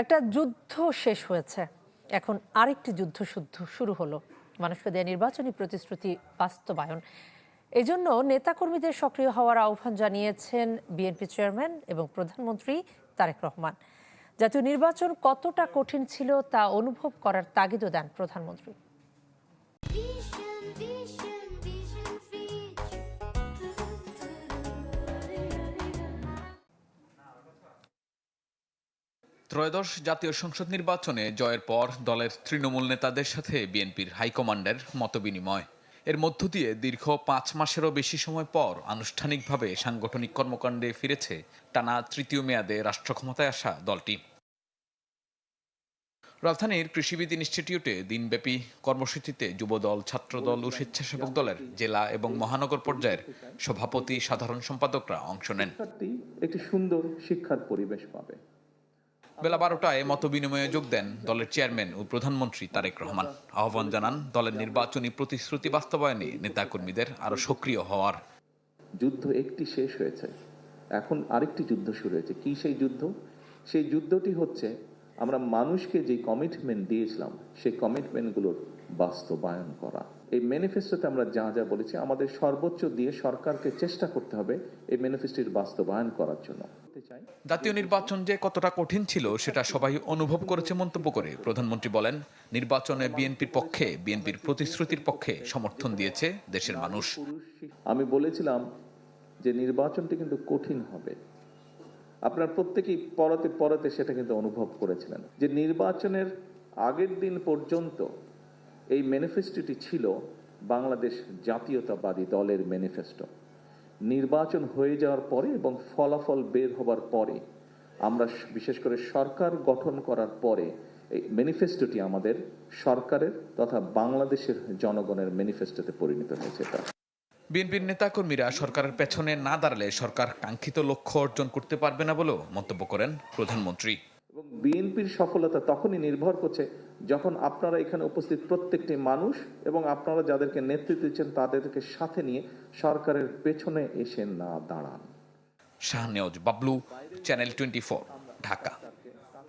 একটা যুদ্ধ শেষ হয়েছে, এখন আরেকটি যুদ্ধ শুরু হলো। মানুষকে দেয়া নির্বাচনী প্রতিশ্রুতি বাস্তবায়ন, এজন্য নেতাকর্মীদের সক্রিয় হওয়ার আহ্বান জানিয়েছেন বিএনপি চেয়ারম্যান এবং প্রধানমন্ত্রী তারেক রহমান। জাতীয় নির্বাচন কতটা কঠিন ছিল তা অনুভব করার তাগিদও দেন প্রধানমন্ত্রী। ত্রয়োদশ জাতীয় সংসদ নির্বাচনে জয়ের পর দলের তৃণমূল নেতাদের সাথে বিএনপির হাইকমান্ডের মতবিনিময়। এর মধ্য দিয়ে দীর্ঘ 5 মাসেরও বেশি সময় পর আনুষ্ঠানিকভাবে সাংগঠনিক কর্মকাণ্ডে ফিরেছে টানা তৃতীয় মেয়াদে রাষ্ট্রক্ষমতায় আসা দলটি। রাজধানীর কৃষিবিদ ইনস্টিটিউটে দিনব্যাপী কর্মসূচিতে যুবদল, ছাত্রদল ও স্বেচ্ছাসেবক দলের জেলা এবং মহানগর পর্যায়ের সভাপতি, সাধারণ সম্পাদকরা অংশ নেন। একটি সুন্দর শিক্ষার পরিবেশ পাবে। বেলা 12টায় মতবিনিময়ে যোগ দেন দলের চেয়ারম্যান ও প্রধানমন্ত্রী তারেক রহমান। আহ্বান জানান দলের নির্বাচনী প্রতিশ্রুতি বাস্তবায়নে নেতাকর্মীদের আরো সক্রিয় হওয়ার। যুদ্ধ একটি শেষ হয়েছে, এখন আরেকটি যুদ্ধ শুরু হয়েছে। কি সেই যুদ্ধ? সেই যুদ্ধটি হচ্ছে আমরা মানুষকে যে কমিটমেন্ট দিয়েছিলাম সেই কমিটমেন্টগুলোর বাস্তবায়ন করা। এই ম্যানিফেস্টোতে আমরা যা যা বলেছি আমাদের সর্বোচ্চ দিয়ে সরকারকে চেষ্টা করতে হবে এই ম্যানিফেস্টোর বাস্তবায়ন করার জন্য। জাতীয় নির্বাচন যে কতটা কঠিন ছিল সেটা সবাই অনুভব করেছে মন্তব্য করে প্রধানমন্ত্রী বলেন, নির্বাচনে বিএনপির পক্ষে, বিএনপির প্রতিশ্রুতির পক্ষে সমর্থন দিয়েছে দেশের মানুষ। আমি বলেছিলাম যে নির্বাচনটি কিন্তু কঠিন হবে। আপনার প্রত্যেকেই পরতে পরতে সেটা কিন্তু অনুভব করেছিলেন যে নির্বাচনের আগের দিন পর্যন্ত এই ম্যানিফেস্টোটি ছিল বাংলাদেশ জাতীয়তাবাদী দলের ম্যানিফেস্টো। নির্বাচন হয়ে যাওয়ার পরে এবং ফলাফল বের হবার পরে আমরা বিশেষ করে সরকার গঠন করার পরে এই ম্যানিফেস্টোটি আমাদের সরকারের তথা বাংলাদেশের জনগণের ম্যানিফেস্টোতে পরিণত হয়েছে। বিএনপির নেতাকর্মীরা সরকারের পেছনে না দাঁড়ালে সরকার কাঙ্ক্ষিত লক্ষ্য অর্জন করতে পারবে না বলেও মন্তব্য করেন প্রধানমন্ত্রী। এবং বিএনপির সফলতা তখনই নির্ভর করছে যখন আপনারা এখানে উপস্থিত প্রত্যেকটি মানুষ এবং আপনারা যাদেরকে নেতৃত্ব দিচ্ছেন তাদেরকে সাথে নিয়ে সরকারের পেছনে এসে না দাঁড়ান। শাহনেওয়াজ বাবলু, চ্যানেল 24, ঢাকা।